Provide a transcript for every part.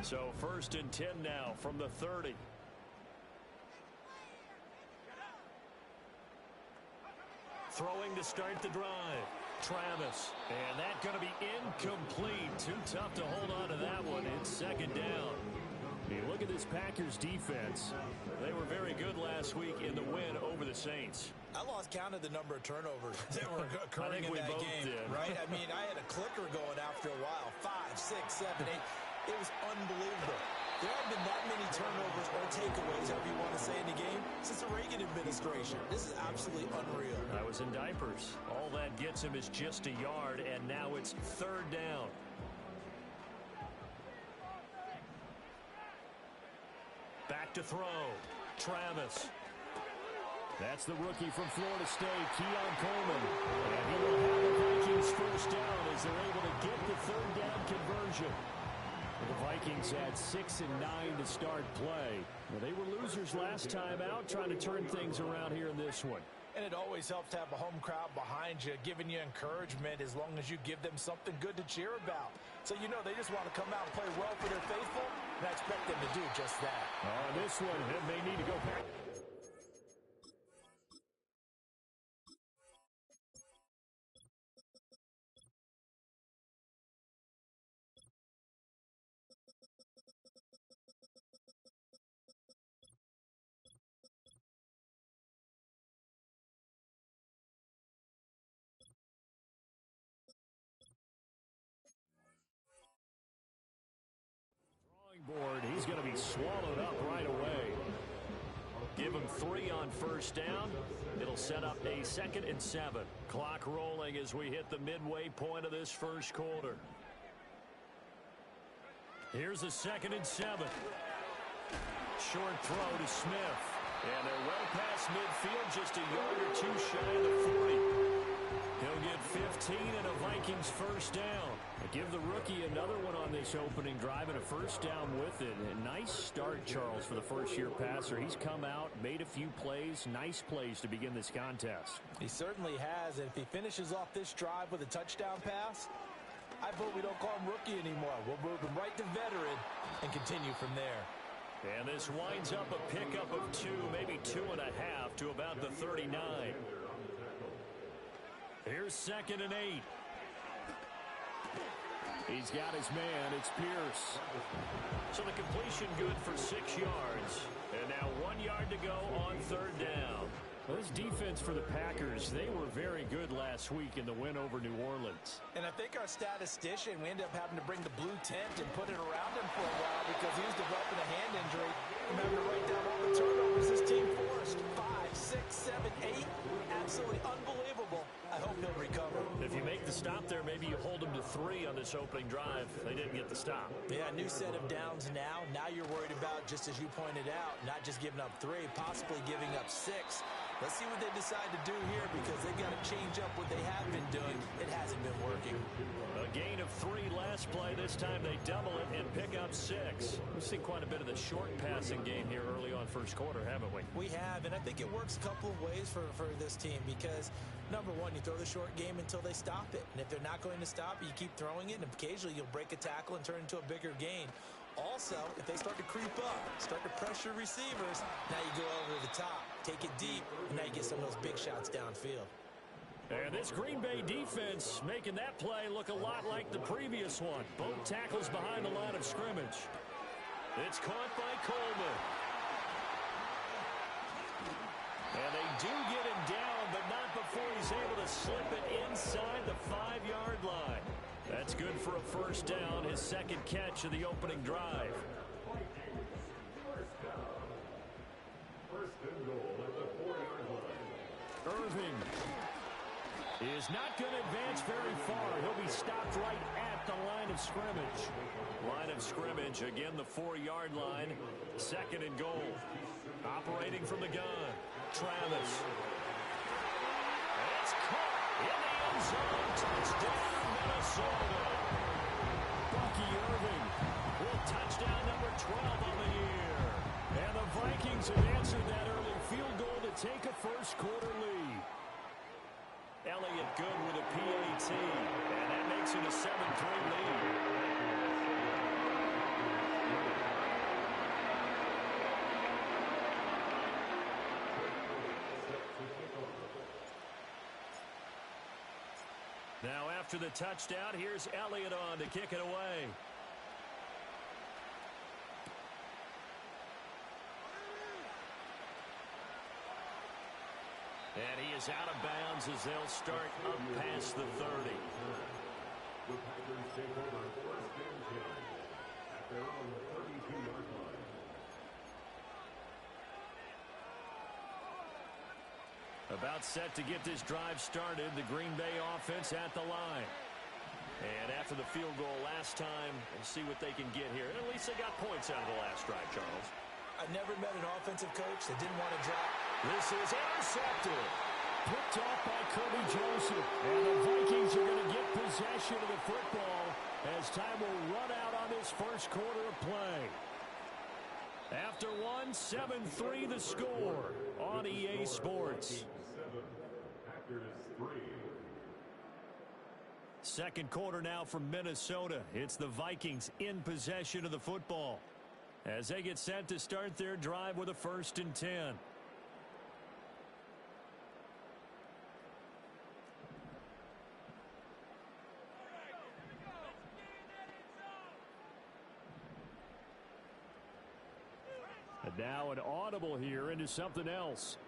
So 1st and 10 now from the 30. Throwing to start the drive. Travis. And that's going to be incomplete. Too tough to hold on to that one. It's 2nd down. You look at this Packers defense. They were very good last week in the win over the Saints. I lost count of the number of turnovers that were occurring in that game. Did. Right? I mean, I had a clicker going after a while. 5, 6, 7, 8. It was unbelievable. There haven't been that many turnovers or takeaways, however you want to say, in the game since the Reagan administration. This is absolutely unreal. I was in diapers. All that gets him is just a yard, and now it's 3rd down. Back to throw. Travis. That's the rookie from Florida State, Keon Coleman. And he will have the Vikings 1st down as they're able to get the 3rd down conversion. The Vikings had 6 and 9 to start play. Well, they were losers last time out, trying to turn things around here in this one. And it always helps to have a home crowd behind you, giving you encouragement as long as you give them something good to cheer about. So, you know, they just want to come out and play well for their faithful, and I expect them to do just that. This one, it may need to go back. Board. He's going to be swallowed up right away. Give him 3 on 1st down. It'll set up a 2nd and 7. Clock rolling as we hit the midway point of this 1st quarter. Here's a 2nd and 7. Short throw to Smith. And they're well past midfield, just a yard or 2 shy of the 40. He'll get 15 and a Vikings 1st down. Give the rookie another one on this opening drive and a 1st down with it. A nice start, Charles, for the first-year passer. He's come out, made a few plays, nice plays to begin this contest. He certainly has, and if he finishes off this drive with a touchdown pass, I vote we don't call him rookie anymore. We'll move him right to veteran and continue from there. And this winds up a pickup of 2, maybe 2.5 to about the 39. Here's 2nd and 8. He's got his man. It's Pierce. So the completion good for 6 yards. And now 1 yard to go on 3rd down. Well, this defense for the Packers, they were very good last week in the win over New Orleans. And I think our statistician, we ended up having to bring the blue tent and put it around him for a while because he was developing a hand injury. I'm having to write down all the turnovers this team forced. 5, 6, 7, 8. Absolutely unbelievable. I hope he'll recover. If you make the stop there, maybe you hold them to 3 on this opening drive. They didn't get the stop. Yeah, new set of downs now. Now you're worried about, just as you pointed out, not just giving up 3, possibly giving up 6. Let's see what they decide to do here because they've got to change up what they have been doing. It hasn't been working. A gain of 3 last play. This time they double it and pick up 6. We've seen quite a bit of the short passing game here early on 1st quarter, haven't we? We have, and I think it works a couple of ways for this team because, number one, you throw the short game until they stop it. And if they're not going to stop it, you keep throwing it, and occasionally you'll break a tackle and turn it into a bigger gain. Also, if they start to creep up, start to pressure receivers, now you go over the top, take it deep, and now you get some of those big shots downfield. And this Green Bay defense making that play look a lot like the previous one. Both tackles behind the line of scrimmage. It's caught by Coleman. And they do get him down, but not before he's able to slip it inside the 5-yard line. That's good for a 1st down, his 2nd catch of the opening drive. Irving is not going to advance very far. He'll be stopped right at the line of scrimmage. Line of scrimmage, again the 4-yard line, 2nd and goal. Operating from the gun, Travis. It's caught in the end zone. Touchdown, Minnesota. Bucky Irving with touchdown number 12 on the year. And the Vikings have answered that early field goal to take a 1st quarter lead. Elliott good with a PAT, and that makes it a 7-3 lead. After the touchdown, here's Elliott on to kick it away. And he is out of bounds as they'll start up past the 30. The Packers take over first and 10 at their own 32-yard line. About set to get this drive started, the Green Bay offense at the line. And after the field goal last time, we'll see what they can get here. And at least they got points out of the last drive, Charles. I never met an offensive coach that didn't want to drop. This is intercepted. Picked off by Kirby Joseph. And the Vikings are going to get possession of the football as time will run out on this first quarter of play. After one, 7-3 the score on EA Sports. Second quarter now from Minnesota. It's the Vikings in possession of the football as they get set to start their drive with a 1st and 10. And now an audible here into something else.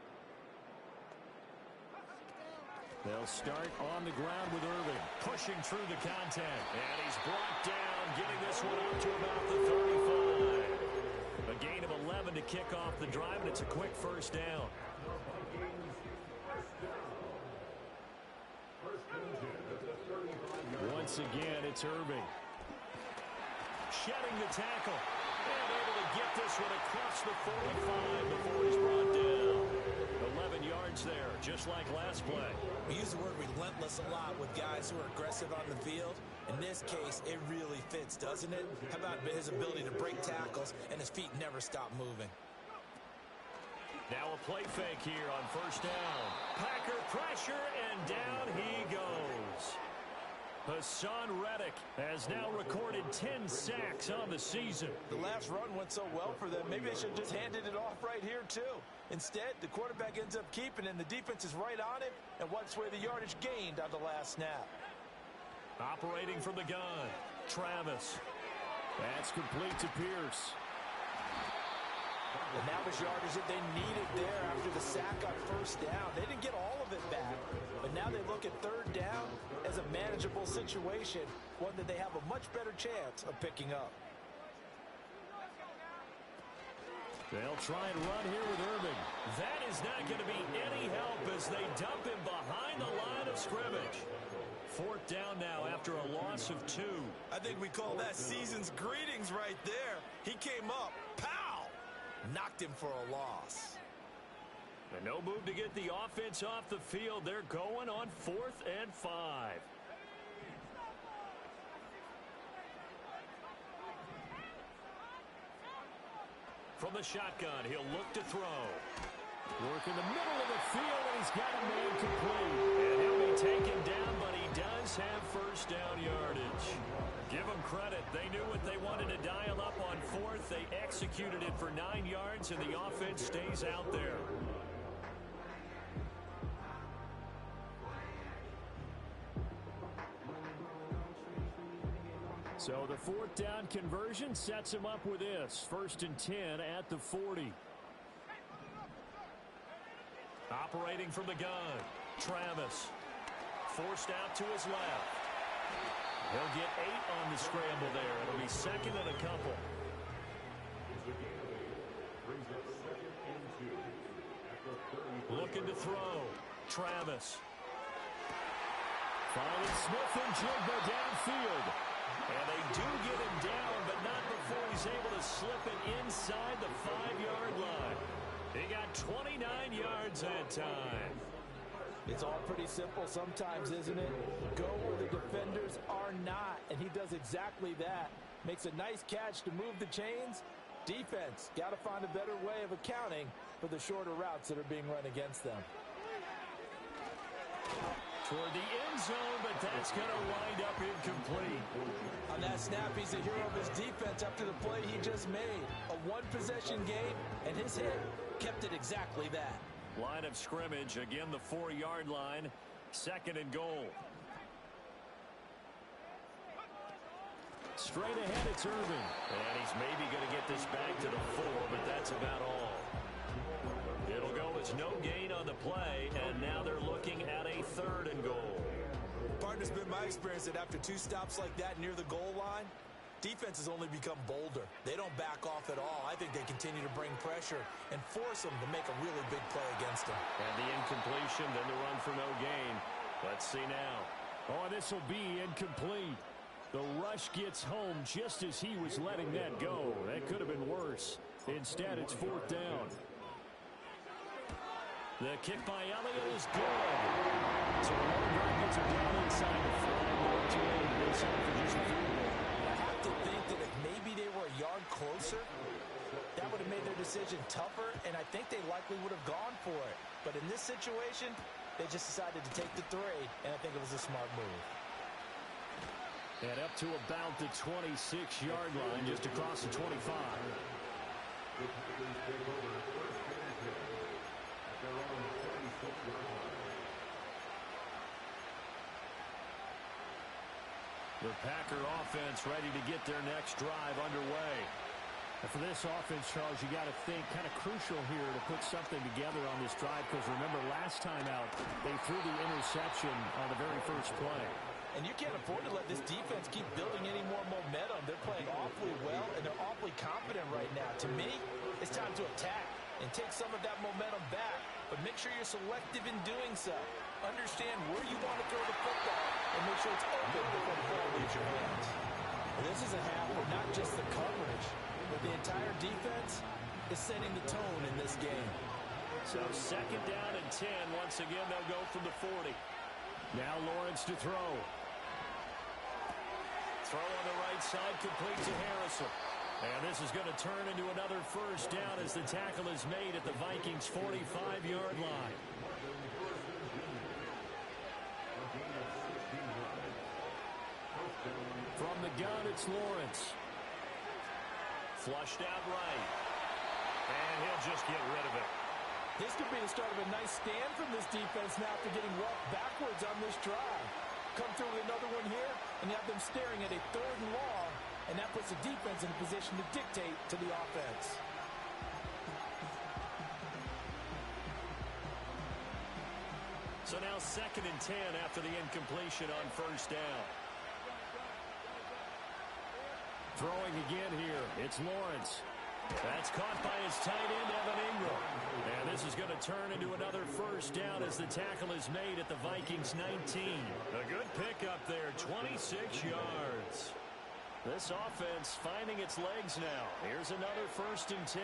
They'll start on the ground with Irving, pushing through the contact. And he's brought down, getting this one up to about the 35. A gain of 11 to kick off the drive, and it's a quick first down. Once again, it's Irving. Shedding the tackle. And able to get this one across the 45 before he's brought down. 11 yards there, just like last play. We use the word relentless a lot with guys who are aggressive on the field. In this case, it really fits, doesn't it? How about his ability to break tackles and his feet never stop moving? Now a play fake here on first down. Packer pressure, and down he goes. Hassan Reddick has now recorded 10 sacks on the season. The last run went so well for them, maybe they should have just handed it off right here, too. Instead, the quarterback ends up keeping it, and the defense is right on it and wipes away the yardage gained on the last snap. Operating from the gun, Travis. That's complete to Pierce. And that was yardage that they needed there after the sack on first down. They didn't get all of it back, but now they look at third down as a manageable situation, one that they have a much better chance of picking up. They'll try and run here with Irving. That is not going to be any help as they dump him behind the line of scrimmage. Fourth down now after a loss of 2. I think we call that season's greetings right there. He came up, pow! Knocked him for a loss. And no move to get the offense off the field. They're going on 4th and 5. From the shotgun, he'll look to throw. Work in the middle of the field, and he's got a man complete. And he'll be taken down, but he does have first down yardage. Give them credit. They knew what they wanted to dial up on 4th. They executed it for 9 yards, and the offense stays out there. So the 4th down conversion sets him up with this. 1st and 10 at the 40. Operating from the gun, Travis. Forced out to his left. He'll get 8 on the scramble there. It'll be 2nd and a couple. Looking to throw, Travis. Finally, Smith and Jigba downfield. And they do get him down, but not before he's able to slip it inside the 5-yard line. He got 29 yards that time. It's all pretty simple sometimes, isn't it? Go where the defenders are not, and he does exactly that. Makes a nice catch to move the chains. Defense, got to find a better way of accounting for the shorter routes that are being run against them. Toward the end zone, but that's going to wind up incomplete. On that snap, he's the hero of his defense after the play he just made. A one-possession game, and his hit kept it exactly that. Line of scrimmage, again the 4-yard line, 2nd and goal. Straight ahead, it's Irving. And he's maybe going to get this back to the 4, but that's about all. It'll go as no gain on the play, and now they're looking at a 3rd and goal. Partner's been my experience that after 2 stops like that near the goal line, defense has only become bolder. They don't back off at all. I think they continue to bring pressure and force them to make a really big play against them. And the incompletion, then the run for no gain. Let's see now. Oh, this will be incomplete. The rush gets home just as he was letting that go. That could have been worse. Instead, it's 4th down. The kick by Elliott is good. So the Warriors gets it down inside the 5. Inside for just a field goal. I have to think that if maybe they were a yard closer, that would have made their decision tougher, and I think they likely would have gone for it. But in this situation, they just decided to take the 3, and I think it was a smart move. And up to about the 26-yard line, just across the 25. The Packer offense ready to get their next drive underway. And for this offense, Charles, you got to think kind of crucial here to put something together on this drive, because remember last time out, they threw the interception on the very first play. And you can't afford to let this defense keep building any more momentum. They're playing awfully well, and they're awfully confident right now. To me, it's time to attack and take some of that momentum back, but make sure you're selective in doing so. Understand where you want to throw the football and make sure it's open before the ball leaves your hands. Well, this is a half where not just the coverage, but the entire defense is setting the tone in this game. So 2nd down and 10. Once again, they'll go from the 40. Now Lawrence to throw. Throw on the right side, complete to Harrison. And this is going to turn into another 1st down as the tackle is made at the Vikings' 45-yard line. From the gun, it's Lawrence. Flushed out right. And he'll just get rid of it. This could be the start of a nice stand from this defense now after getting roughed backwards on this drive. Come through with another one here, and you have them staring at a 3rd and long, and that puts the defense in a position to dictate to the offense. So now 2nd and 10 after the incompletion on 1st down. Throwing again here, it's Lawrence. That's caught by his tight end, Evan Ingram. And this is going to turn into another 1st down as the tackle is made at the Vikings' 19. A good pickup there, 26 yards. This offense finding its legs now. Here's another 1st and 10.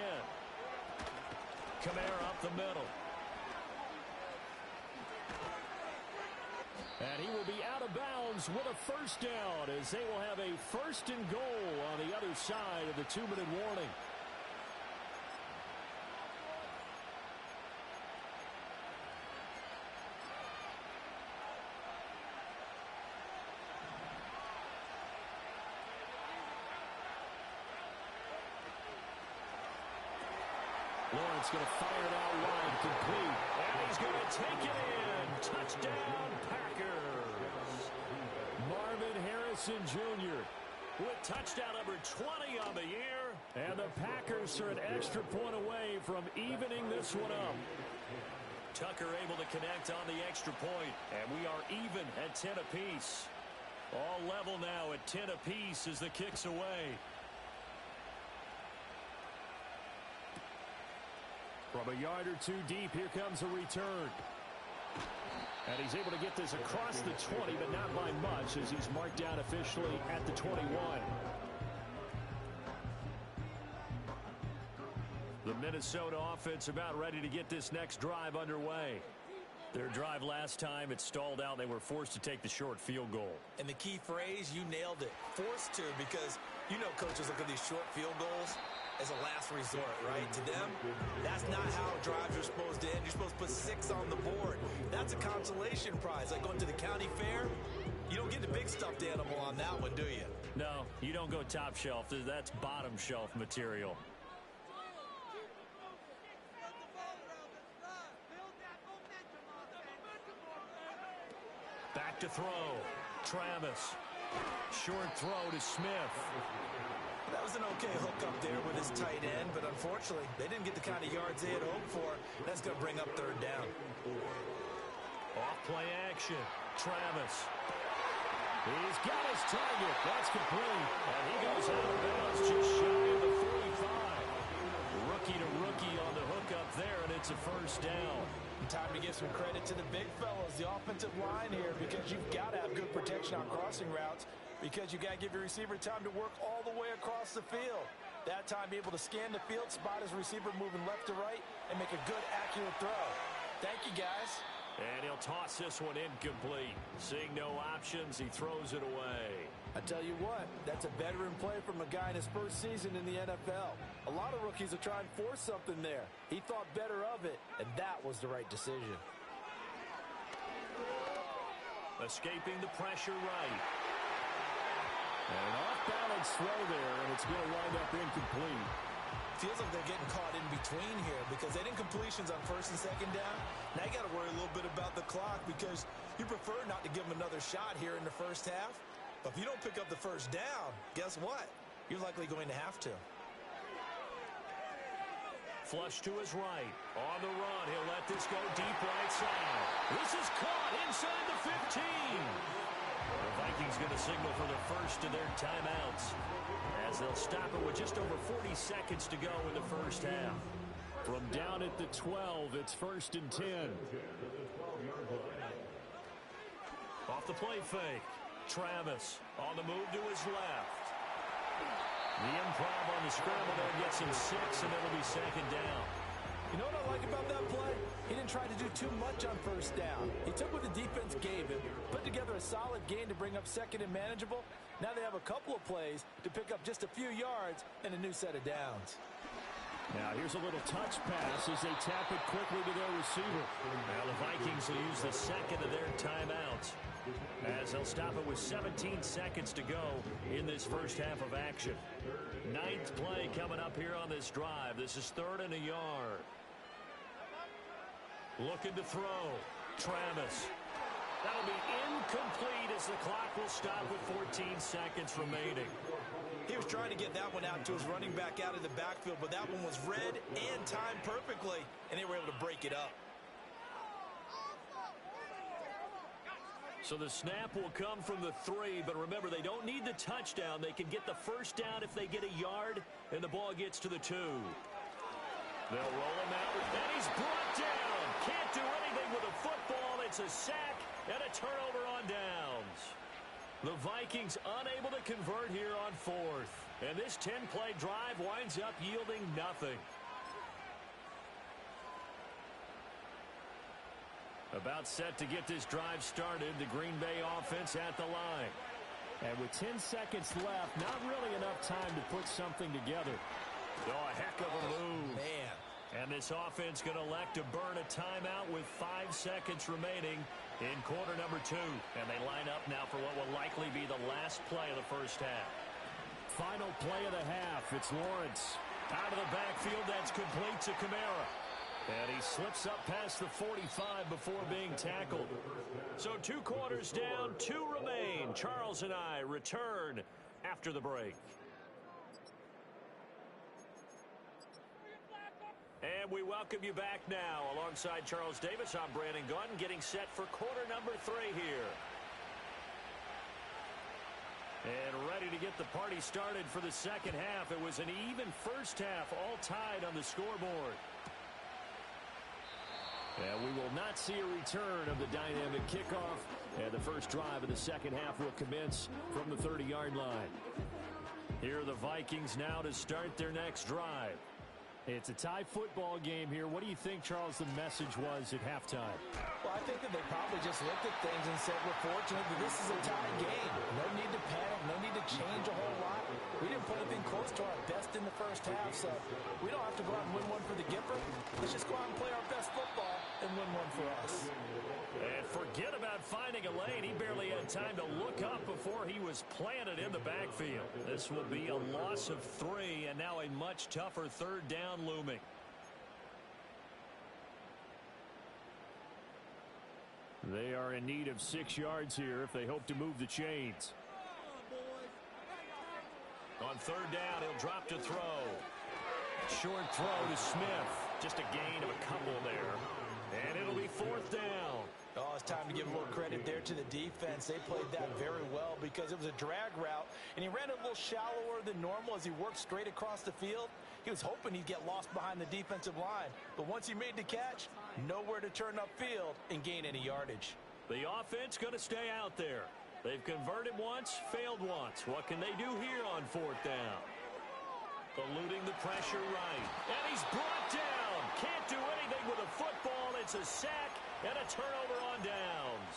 Kamara up the middle. And he will be out of bounds with a 1st down as they will have a 1st and goal on the other side of the 2-minute warning. Lawrence going to fire it out wide, complete. And he's going to take it in. Touchdown, Packers. Marvin Harrison Jr. with touchdown number 20 on the year. And the Packers are an extra point away from evening this one up. Tucker able to connect on the extra point. And we are even at 10 apiece. All level now at 10 apiece as the kick's away. From a yard or 2 deep, here comes a return. And he's able to get this across the 20, but not by much as he's marked down officially at the 21. The Minnesota offense about ready to get this next drive underway. Their drive last time, it stalled out. They were forced to take the short field goal. And the key phrase, you nailed it. Forced to, because you know coaches look at these short field goals as a last resort, right? To them, that's not how drives are supposed to end. You're supposed to put 6 on the board. That's a consolation prize. Like going to the county fair, you don't get the big stuffed animal on that one, do you? No, you don't go top shelf. That's bottom shelf material. Back to throw. Travis Short throw to Smith. That was an okay hook up there with his tight end, but unfortunately, they didn't get the kind of yards they had hoped for. That's going to bring up third down. Off play action. Travis. He's got his target. That's complete. And he goes out of bounds just shy of the 45. Rookie to rookie on the hook up there, and it's a first down. And time to give some credit to the big fellas, the offensive line here, because you've got to have good protection on crossing routes, because you got to give your receiver time to work all the way across the field. That time, be able to scan the field, spot his receiver moving left to right, and make a good, accurate throw. Thank you, guys. And he'll toss this one incomplete. Seeing no options, he throws it away. I tell you what, that's a veteran play from a guy in his first season in the NFL. A lot of rookies will try and force something there. He thought better of it, and that was the right decision. Escaping the pressure right. And an off-balance throw there, and it's going to wind up incomplete. Feels like they're getting caught in between here because they didn't completions on first and second down. Now you got to worry a little bit about the clock because you prefer not to give them another shot here in the first half. But if you don't pick up the first down, guess what? You're likely going to have to. Flush to his right. On the run, he'll let this go deep right side. This is caught inside the 15. The Vikings going to signal for the first of their timeouts as they'll stop it with just over 40 seconds to go in the first half. From down at the 12, it's 1st and 10. Off the play fake. Travis on the move to his left. The improv on the scramble there gets him 6, and it'll be second down. You know what I like about that play? He didn't try to do too much on first down. He took what the defense gave him, put together a solid gain to bring up second and manageable. Now they have a couple of plays to pick up just a few yards and a new set of downs. Now here's a little touch pass as they tap it quickly to their receiver. Now the Vikings will use the second of their timeouts as they'll stop it with 17 seconds to go in this first half of action. 9th play coming up here on this drive. This is 3rd and a yard. Looking to throw. Travis. That'll be incomplete as the clock will stop with 14 seconds remaining. He was trying to get that one out to his running back out of the backfield, but that one was read and timed perfectly, and they were able to break it up. So the snap will come from the 3, but remember, they don't need the touchdown. They can get the first down if they get a yard, and the ball gets to the 2. They'll roll him out, and he's brought down. Can't do anything with a football. It's a sack and a turnover on downs. The Vikings unable to convert here on 4th. And this 10-play drive winds up yielding nothing. About set to get this drive started, the Green Bay offense at the line. And with 10 seconds left, not really enough time to put something together. Oh, a heck of a move. Man. And this offense going to elect to burn a timeout with 5 seconds remaining in quarter number 2. And they line up now for what will likely be the last play of the first half. Final play of the half. It's Lawrence. Out of the backfield, that's complete to Kamara. And he slips up past the 45 before being tackled. So 2 quarters down, 2 remain. Charles and I return after the break. And we welcome you back now. Alongside Charles Davis, I'm Brandon Gunn, getting set for quarter number 3 here. And ready to get the party started for the second half. It was an even first half, all tied on the scoreboard. And we will not see a return of the dynamic kickoff. And the first drive of the second half will commence from the 30-yard line. Here are the Vikings now to start their next drive. It's a tie football game here. What do you think, Charles, the message was at halftime? Well, I think that they probably just looked at things and said, we're fortunate that this is a tie game. No need to panic, no need to change a whole lot. We didn't put anything close to our best in the first half, so we don't have to go out and win one for the Gipper. Let's just go out and play our best football and win one for us. And forget about finding a lane. He barely had time to look up before he was planted in the backfield. This will be a loss of 3, and now a much tougher third down looming. They are in need of 6 yards here if they hope to move the chains. On third down, he'll drop to throw. Short throw to Smith. Just a gain of a couple there. And it'll be fourth down. Oh, it's time to give a little credit there to the defense. They played that very well because it was a drag route, and he ran it a little shallower than normal as he worked straight across the field. He was hoping he'd get lost behind the defensive line, but once he made the catch, nowhere to turn upfield and gain any yardage. The offense going to stay out there. They've converted once, failed once. What can they do here on fourth down? Eluding the pressure right. And he's brought down. Can't do anything with a football. It's a sack and a turnover on downs.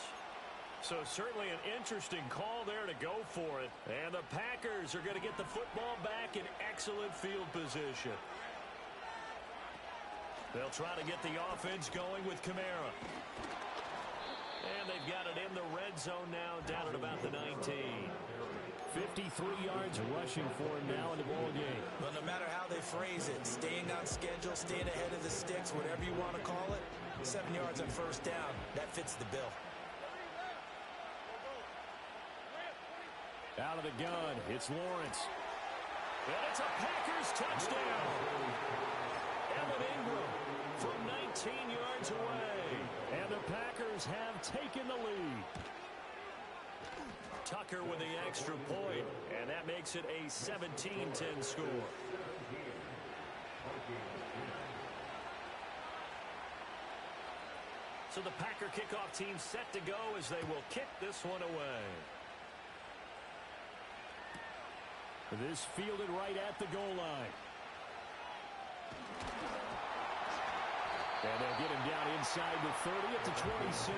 So certainly an interesting call there to go for it. And the Packers are going to get the football back in excellent field position. They'll try to get the offense going with Kamara. And they've got it in the red zone now, down at about the 19. 53 yards rushing for him now in the ball game. Well, no matter how they phrase it, staying on schedule, staying ahead of the sticks, whatever you want to call it, 7 yards on first down, that fits the bill. Out of the gun, it's Lawrence. And it's a Packers touchdown. Evan Ingram from 19 yards away. And the Packers have taken the lead. Tucker with the extra point, and that makes it a 17-10 score. So the Packer kickoff team set to go as they will kick this one away. This fielded right at the goal line. And they'll get him down inside the 30 at the 27.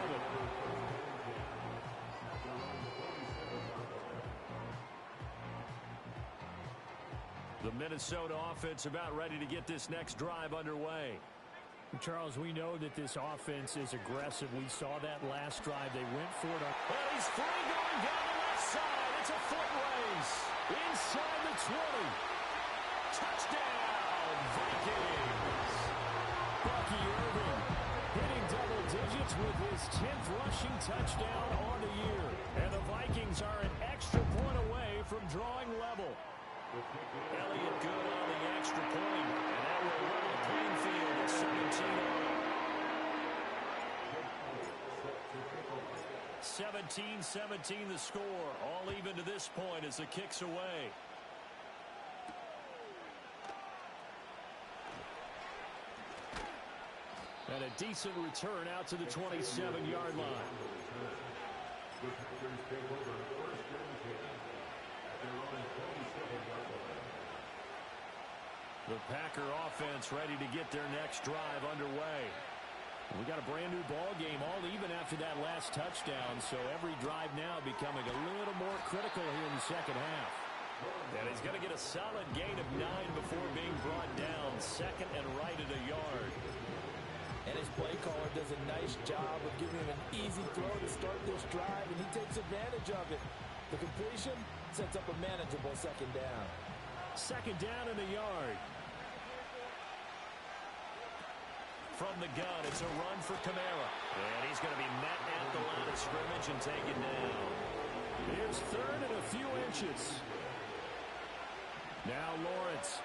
The Minnesota offense about ready to get this next drive underway. Charles, we know that this offense is aggressive. We saw that last drive. They went for it. And he's free going down the left side. It's a foot race. Inside the 20. Touchdown, Vikings. Bucky Irving hitting double digits with his 10th rushing touchdown on the year. And the Vikings are an extra point away from drawing level. Elliott good on the extra point, and that will level the playing field at 17. 17-17 the score, all even to this point as the kick's away. And a decent return out to the 27-yard line. The Packer offense ready to get their next drive underway. We got a brand new ball game, all even after that last touchdown, so every drive now becoming a little more critical here in the second half. And he's going to get a solid gain of 9 before being brought down, second and right at a yard. And his play caller does a nice job of giving him an easy throw to start this drive, and he takes advantage of it. The completion sets up a manageable second down. Second down in the yard. From the gun, it's a run for Kamara. And he's going to be met at the line of scrimmage and taken down. Here's third and a few inches. Now Lawrence.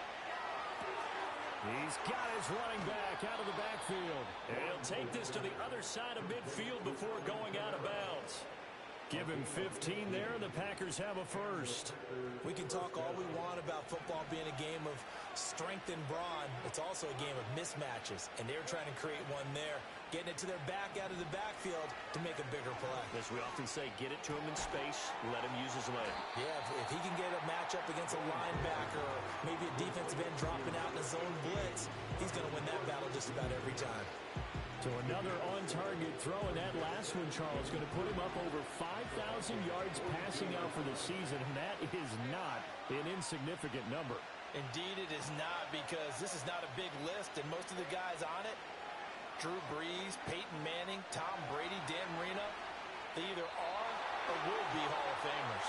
He's got his running back out of the backfield. And he'll take this to the other side of midfield before going out of bounds. Give him 15 there, and the Packers have a first. We can talk all we want about football being a game of strength and brawn. It's also a game of mismatches, and they're trying to create one there, getting it to their back out of the backfield to make a bigger play. As we often say, get it to him in space, let him use his leg. Yeah, if he can get a matchup against a linebacker or maybe a defensive end dropping out in a zone blitz, he's going to win that battle just about every time. So another on-target throw, and that last one, Charles, going to put him up over 5,000 yards passing out for the season, and that is not an insignificant number. Indeed it is not, because this is not a big list, and most of the guys on it, Drew Brees, Peyton Manning, Tom Brady, Dan Marino, they either are or will be Hall of Famers.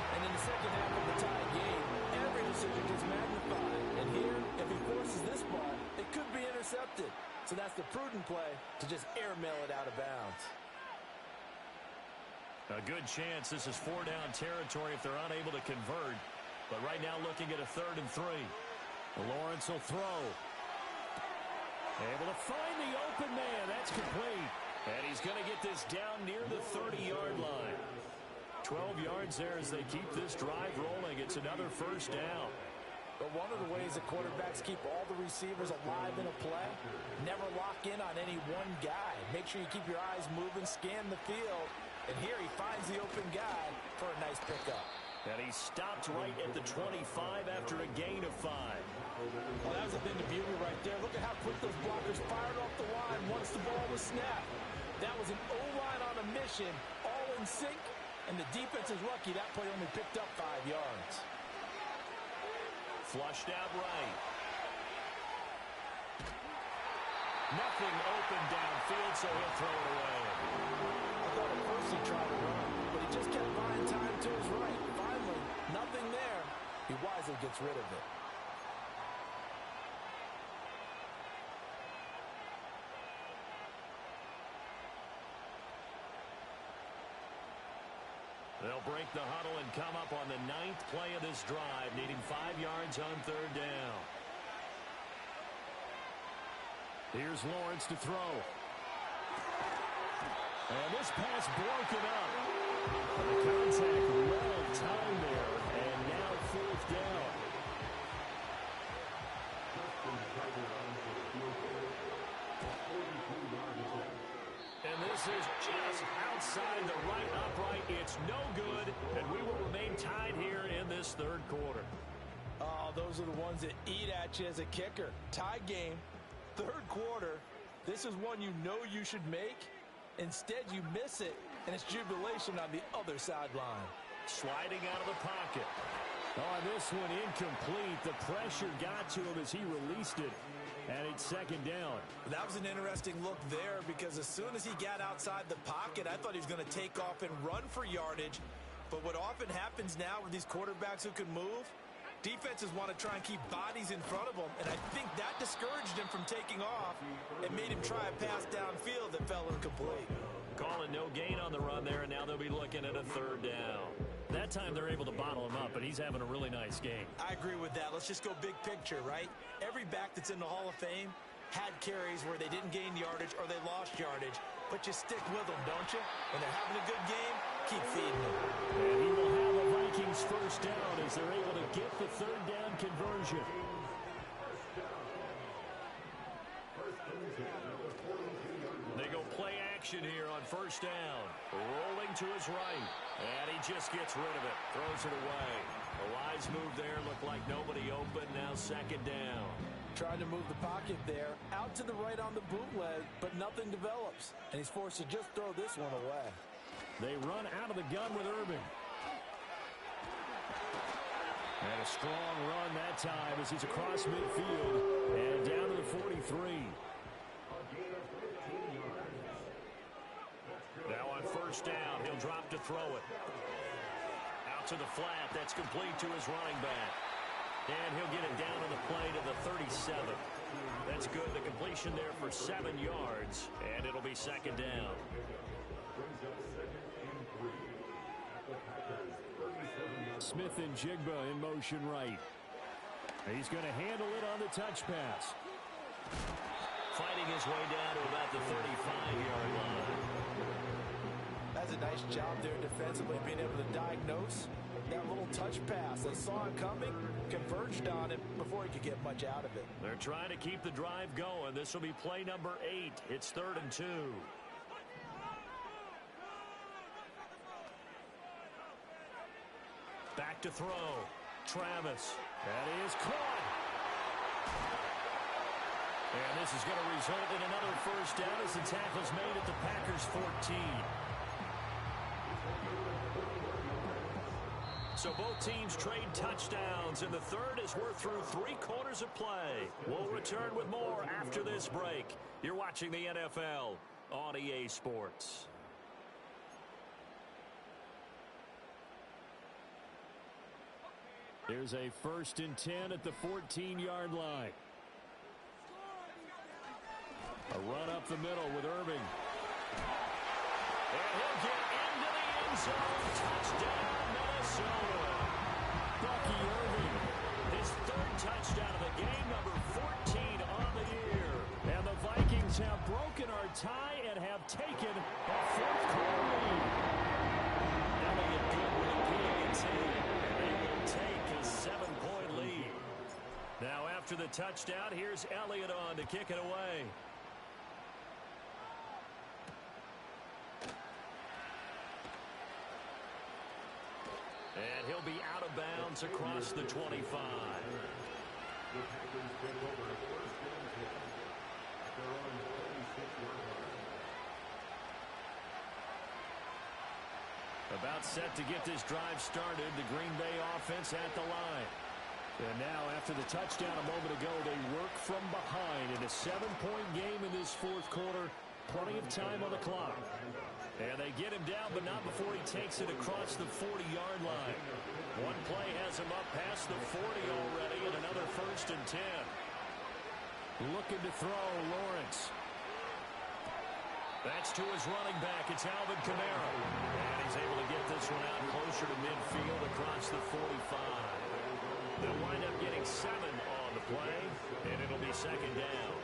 And in the second half of the tie game, every decision gets magnified. And here, if he forces this ball, it could be intercepted. So that's the prudent play to just airmail it out of bounds. A good chance this is 4-down territory if they're unable to convert. But right now looking at a 3rd and 3. Lawrence will throw. Able to find the open man. That's complete. And he's going to get this down near the 30-yard line. 12 yards there as they keep this drive rolling. It's another first down. But one of the ways that quarterbacks keep all the receivers alive in a play, never lock in on any one guy. Make sure you keep your eyes moving, scan the field. And here he finds the open guy for a nice pickup. And he stopped right at the 25 after a gain of 5. Well, that was a thing of beauty right there. Look at how quick those blockers fired off the line once the ball was snapped. That was an O-line on a mission, all in sync, and the defense is lucky that play only picked up 5 yards. Flushed out right. Nothing open downfield, so he'll throw it away. I thought at first he tried to run, but he just kept buying time to his right. Finally, nothing there. He wisely gets rid of it. They'll break the huddle and come up on the 9th play of this drive, needing 5 yards on 3rd down. Here's Lawrence to throw. And this pass broken up. The contact well timed there, and now 4th down. And this is just outside the right upright. It's no good, and we will remain tied here in this 3rd quarter. Oh, those are the ones that eat at you as a kicker. Tie game, 3rd quarter. This is one you know you should make. Instead, you miss it, and it's jubilation on the other sideline. Sliding out of the pocket. On this one, incomplete. The pressure got to him as he released it. And it's 2nd down. That was an interesting look there because as soon as he got outside the pocket, I thought he was going to take off and run for yardage. But what often happens now with these quarterbacks who can move, defenses want to try and keep bodies in front of them. And I think that discouraged him from taking off and made him try a pass downfield that fell incomplete. Calling no gain on the run there, and now they'll be looking at a 3rd down. That time they're able to bottle him up, but he's having a really nice game. I agree with that. Let's just go big picture, right? Every back that's in the Hall of Fame had carries where they didn't gain yardage or they lost yardage, but you stick with them, don't you? When they're having a good game, keep feeding them. And he will have a Vikings first down as they're able to get the 3rd down conversion. They go play action here on 1st down. Rolling to his right. And he just gets rid of it. Throws it away. A wise move there. Looked like nobody open. Now 2nd down. Trying to move the pocket there. Out to the right on the bootleg, but nothing develops. And he's forced to just throw this one away. They run out of the gun with Irving. And a strong run that time as he's across midfield. And down to the 43. Now on 1st down, he'll drop to throw it. Out to the flat. That's complete to his running back. And he'll get it down on the play to the 37. That's good. The completion there for 7 yards. And it'll be 2nd down. Smith and Jigba in motion right. He's going to handle it on the touch pass. Fighting his way down to about the 35-yard line. That's a nice job there defensively, being able to diagnose that little touch pass. They saw it coming, converged on it before he could get much out of it. They're trying to keep the drive going. This will be play number 8. It's 3rd and 2. Back to throw. Travis. That is caught. And this is going to result in another first down as the tackle's made at the Packers' 14. So both teams trade touchdowns, and the 3rd as we're through 3 quarters of play. We'll return with more after this break. You're watching the NFL on EA Sports. There's a 1st and 10 at the 14-yard line. A run up the middle with Irving. And he'll get into the end zone. Touchdown, Minnesota. Bucky Irving. His third touchdown of the game, number 14 on the year. And the Vikings have broken our tie and have taken a fourth-quarter lead. Elliott good with a PAT, and they will take a 7-point lead. Now after the touchdown, here's Elliott on to kick it away. And he'll be out of bounds across the 25. About set to get this drive started, the Green Bay offense at the line. And now, after the touchdown a moment ago, they work from behind in a 7-point game in this fourth quarter. Plenty of time on the clock. And they get him down, but not before he takes it across the 40-yard line. One play has him up past the 40 already, and another 1st and 10. Looking to throw, Lawrence. That's to his running back. It's Alvin Kamara. And he's able to get this one out closer to midfield across the 45. They'll wind up getting 7 on the play, and it'll be 2nd down.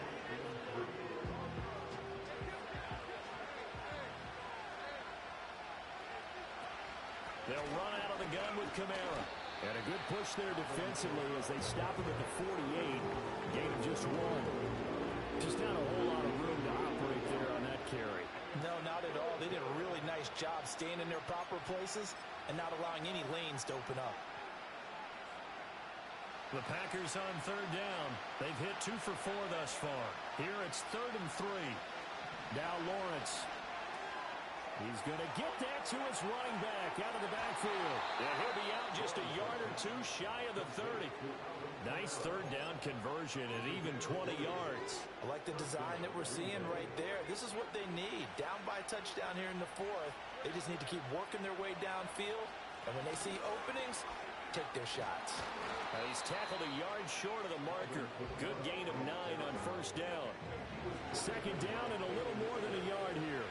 They'll run out of the gun with Kamara. And a good push there defensively as they stop him at the 48. Gain of just 1. Just not a whole lot of room to operate there on that carry. No, not at all. They did a really nice job staying in their proper places and not allowing any lanes to open up. The Packers on 3rd down. They've hit 2 for 4 thus far. Here it's 3rd and 3. Now Lawrence. He's going to get that to his running back out of the backfield. And he'll be out just a yard or 2 shy of the 30. Nice 3rd down conversion at even 20 yards. I like the design that we're seeing right there. This is what they need. Down by a touchdown here in the 4th. They just need to keep working their way downfield. And when they see openings, take their shots. He's tackled a yard short of the marker. Good gain of 9 on 1st down. 2nd down and a little more than a yard here.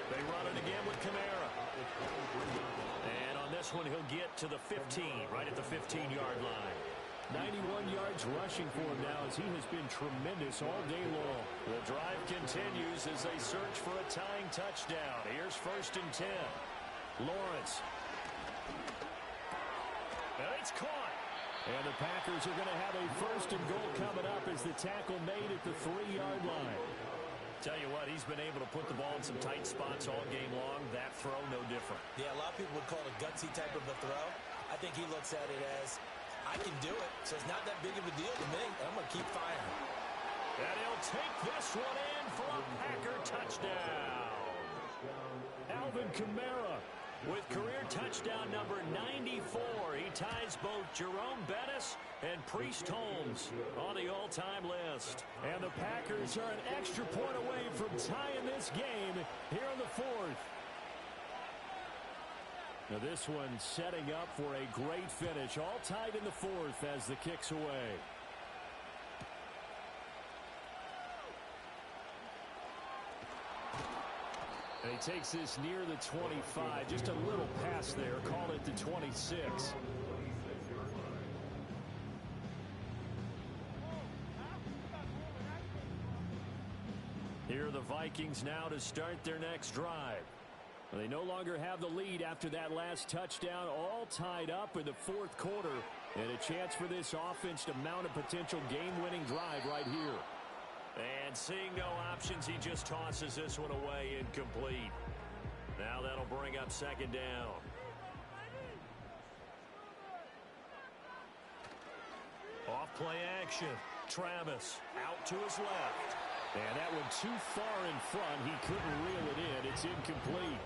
They run it again with Kamara. And on this one, he'll get to the 15, right at the 15-yard line. 91 yards rushing for him now as he has been tremendous all day long. The drive continues as they search for a tying touchdown. Here's 1st and 10. Lawrence. And it's caught. And the Packers are going to have a 1st and goal coming up as the tackle made at the 3-yard line. Tell you what, he's been able to put the ball in some tight spots all game long. That throw, no different. Yeah, a lot of people would call it a gutsy type of a throw. I think he looks at it as, I can do it, so it's not that big of a deal to me. I'm going to keep firing. And he'll take this one in for a Packer touchdown. Alvin Kamara with career touchdown number 94. He ties both Jerome Bettis and Priest Holmes on the all-time list. And the Packers are an extra point away from tying this game here in the 4th. Now this one setting up for a great finish. All tied in the 4th as the kick's away. And he takes this near the 25. Just a little pass there. Call it the 26. Here are the Vikings now to start their next drive. They no longer have the lead after that last touchdown. All tied up in the 4th quarter. And a chance for this offense to mount a potential game-winning drive right here. And seeing no options, he just tosses this one away incomplete. Now that'll bring up 2nd down. Off play action. Travis out to his left. And that one too far in front. He couldn't reel it in. It's incomplete.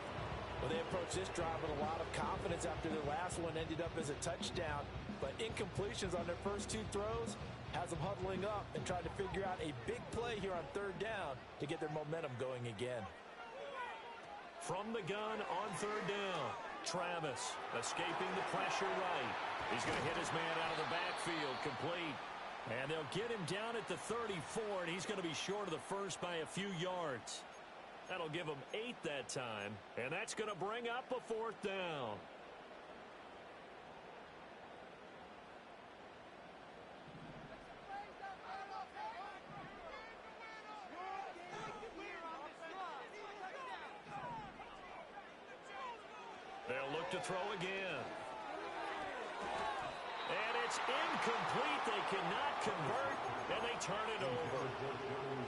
Well, they approached this drive with a lot of confidence after their last one ended up as a touchdown. But incompletions on their first 2 throws has them huddling up and trying to figure out a big play here on 3rd down to get their momentum going again. From the gun on 3rd down, Travis escaping the pressure right. He's going to hit his man out of the backfield, complete. And they'll get him down at the 34, and he's going to be short of the 1st by a few yards. That'll give him 8 that time, and that's going to bring up a 4th down. to throw again. And it's incomplete. They cannot convert, and they turn it over.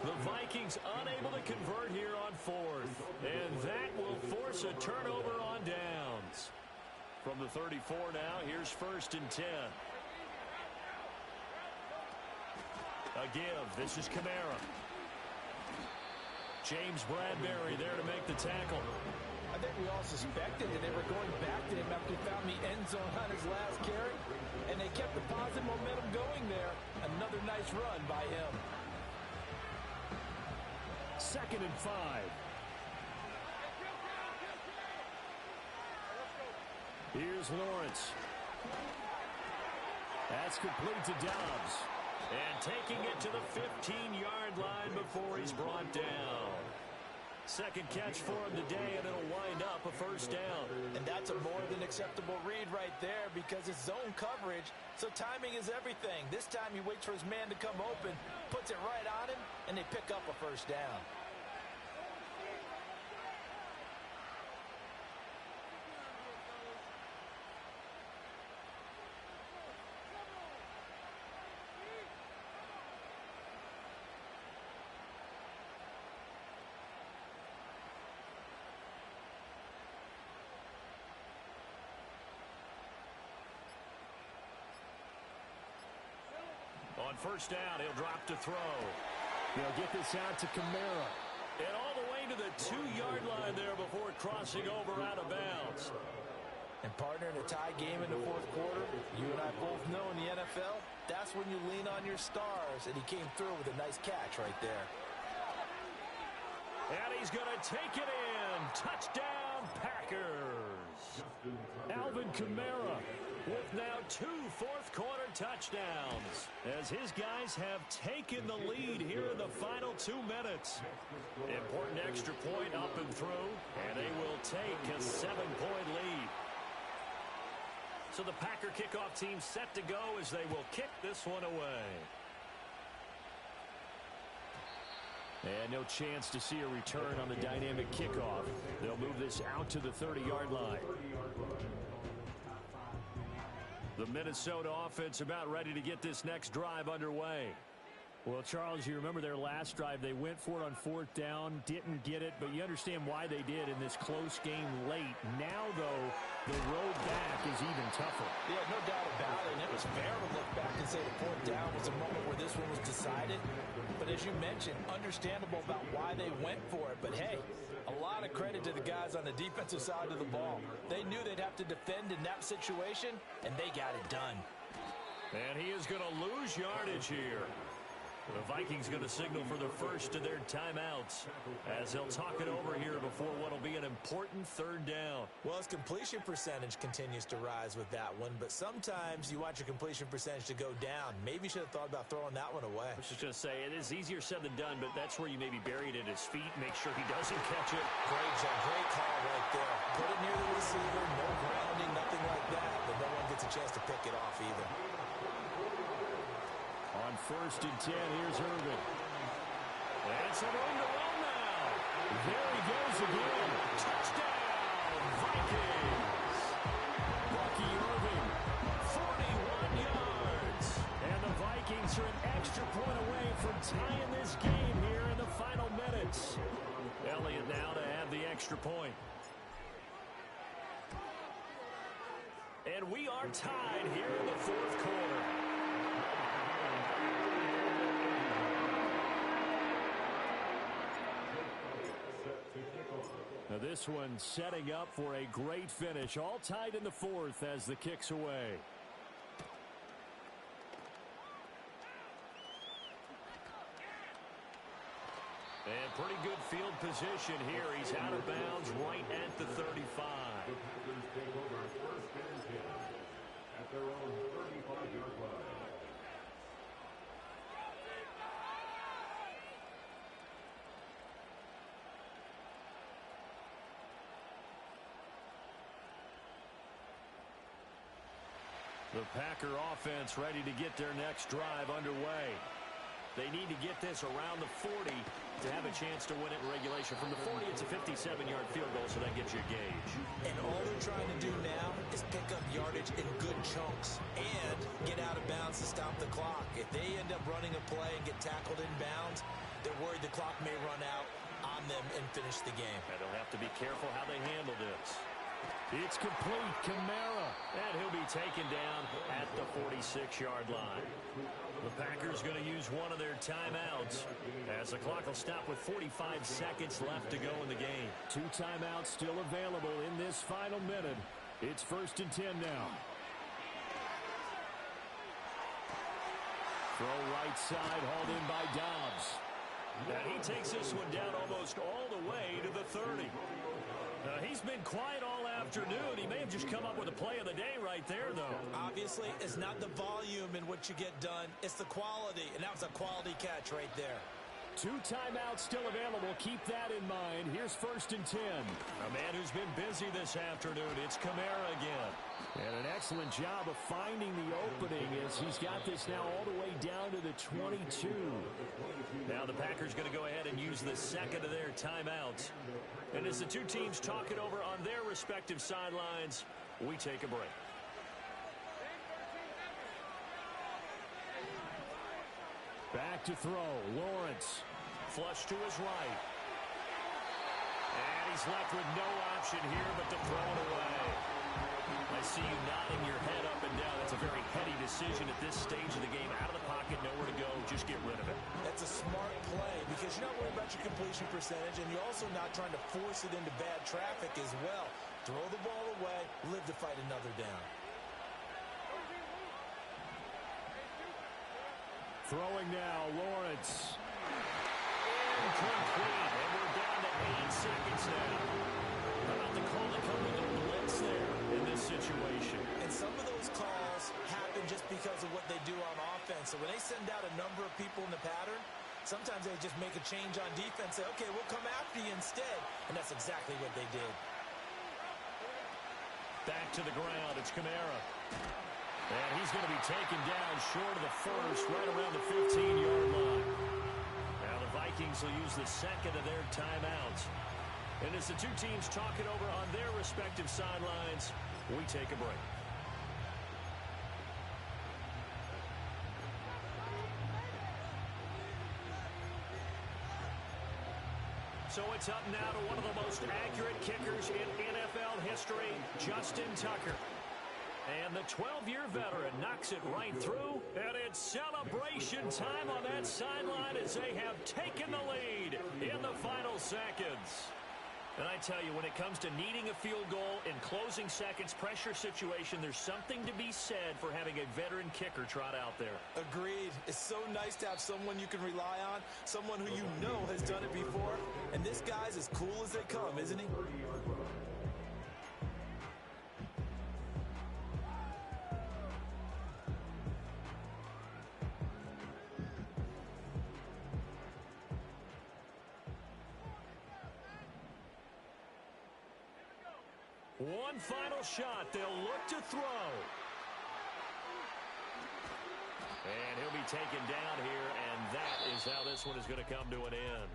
The Vikings unable to convert here on fourth, and that will force a turnover on downs. From the 34 now, here's 1st and 10. A give. This is Kamara. James Bradbury there to make the tackle. I think we all suspected that they were going back to him after he found the end zone on his last carry, and they kept the positive momentum going there. Another nice run by him. 2nd and 5. Here's Lawrence. That's complete to Dobbs. And taking it to the 15-yard line before he's brought down. Second catch for him today, and it'll wind up a 1st down. And that's a more than acceptable read right there because it's zone coverage, so timing is everything. This time he waits for his man to come open, puts it right on him, and they pick up a 1st down. On 1st down, he'll drop to throw. They'll get this out to Kamara. And all the way to the 2-yard line there before crossing over out of bounds. And partner, in a tie game in the 4th quarter, you and I both know in the NFL, that's when you lean on your stars, and he came through with a nice catch right there. And he's going to take it in. Touchdown, Packers. Alvin Kamara with now 2 fourth-quarter touchdowns as his guys have taken the lead here in the final 2 minutes. Important extra point up and through, and they will take a 7-point lead. So the Packer kickoff team set to go as they will kick this one away. And no chance to see a return on the dynamic kickoff. They'll move this out to the 30-yard line. The Minnesota offense about ready to get this next drive underway. Well, Charles, you remember their last drive. They went for it on 4th down, didn't get it, but you understand why they did in this close game late. Now, though, the road back is even tougher. Yeah, no doubt about it. And it was fair to look back and say the 4th down was a moment where this one was decided. But as you mentioned, understandable about why they went for it. But, hey, a lot of credit to the guys on the defensive side of the ball. They knew they'd have to defend in that situation, and they got it done. And he is going to lose yardage here. The Vikings going to signal for the first of their timeouts as they'll talk it over here before what will be an important 3rd down. Well, his completion percentage continues to rise with that one, but sometimes you want your completion percentage to go down. Maybe you should have thought about throwing that one away. I was just going to say, it is easier said than done, but that's where you maybe bury it at his feet, make sure he doesn't catch it. Great job, great call right there. Put it near the receiver, no grounding, nothing like that, but no one gets a chance to pick it off either. On 1st and 10, here's Irvin. And some room to run now. There he goes again. Touchdown, Vikings. Bucky Irvin, 41 yards. and the Vikings are an extra point away from tying this game here in the final minutes. Elliott now to have the extra point. And we are tied here in the 4th quarter. Now this one setting up for a great finish. All tied in the 4th as the kick's away. And pretty good field position here. He's out of bounds right at the 35. The Packers take over 1st and 10 at their own 35-yard line. The Packer offense ready to get their next drive underway. They need to get this around the 40 to have a chance to win it in regulation. From the 40, it's a 57-yard field goal, so that gives you a gauge. And all they're trying to do now is pick up yardage in good chunks and get out of bounds to stop the clock. If they end up running a play and get tackled in bounds, they're worried the clock may run out on them and finish the game. And they'll have to be careful how they handle this. It's complete. Kamara. And he'll be taken down at the 46-yard line. The Packers going to use one of their timeouts as the clock will stop with 45 seconds left to go in the game. 2 timeouts still available in this final minute. It's 1st and 10 now. Throw right side, hauled in by Dobbs. And he takes this one down almost all the way to the 30. He's been quiet all afternoon. He may have just come up with a play of the day right there, though. Obviously, it's not the volume in what you get done. It's the quality, and that was a quality catch right there. 2 timeouts still available. Keep that in mind. Here's 1st and 10. A man who's been busy this afternoon. It's Kamara again. And an excellent job of finding the opening as he's got this now all the way down to the 22. Now the Packers going to go ahead and use the second of their timeouts. And as the two teams talk it over on their respective sidelines, we take a break. Back to throw. Lawrence. Flush to his right. And he's left with no option here but to throw it away. I see you nodding your head up and down. That's a very heady decision at this stage of the game. Out of the pocket, nowhere to go. Just get rid of it. That's a smart play because you're not worried about your completion percentage, and you're also not trying to force it into bad traffic as well. Throw the ball away, live to fight another down. Throwing now, Lawrence. Incomplete. And we're down to 8 seconds now. How about the call that comes with a blitz there in this situation? And some of those calls happen just because of what they do on offense. So when they send out a number of people in the pattern, sometimes they just make a change on defense, say, okay, we'll come after you instead. And that's exactly what they did. Back to the ground. It's Kamara. And he's going to be taken down short of the first, right around the 15-yard line. Now the Vikings will use the second of their timeouts. And as the two teams talk it over on their respective sidelines, we take a break. So it's up now to one of the most accurate kickers in NFL history, Justin Tucker. And the 12-year veteran knocks it right through, and it's celebration time on that sideline as they have taken the lead in the final seconds. And I tell you, when it comes to needing a field goal in closing seconds, pressure situation, there's something to be said for having a veteran kicker trot out there. Agreed. It's so nice to have someone you can rely on, someone who you know has done it before. And this guy's as cool as they come, isn't he? One final shot. They'll look to throw. And he'll be taken down here, and that is how this one is going to come to an end.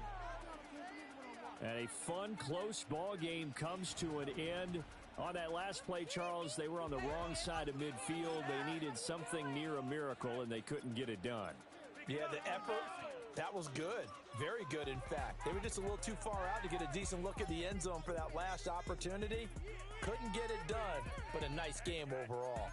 And a fun, close ball game comes to an end. On that last play, Charles, they were on the wrong side of midfield. They needed something near a miracle, and they couldn't get it done. Yeah, the effort, that was good. Very good, in fact. They were just a little too far out to get a decent look at the end zone for that last opportunity. Couldn't get it done, but a nice game overall.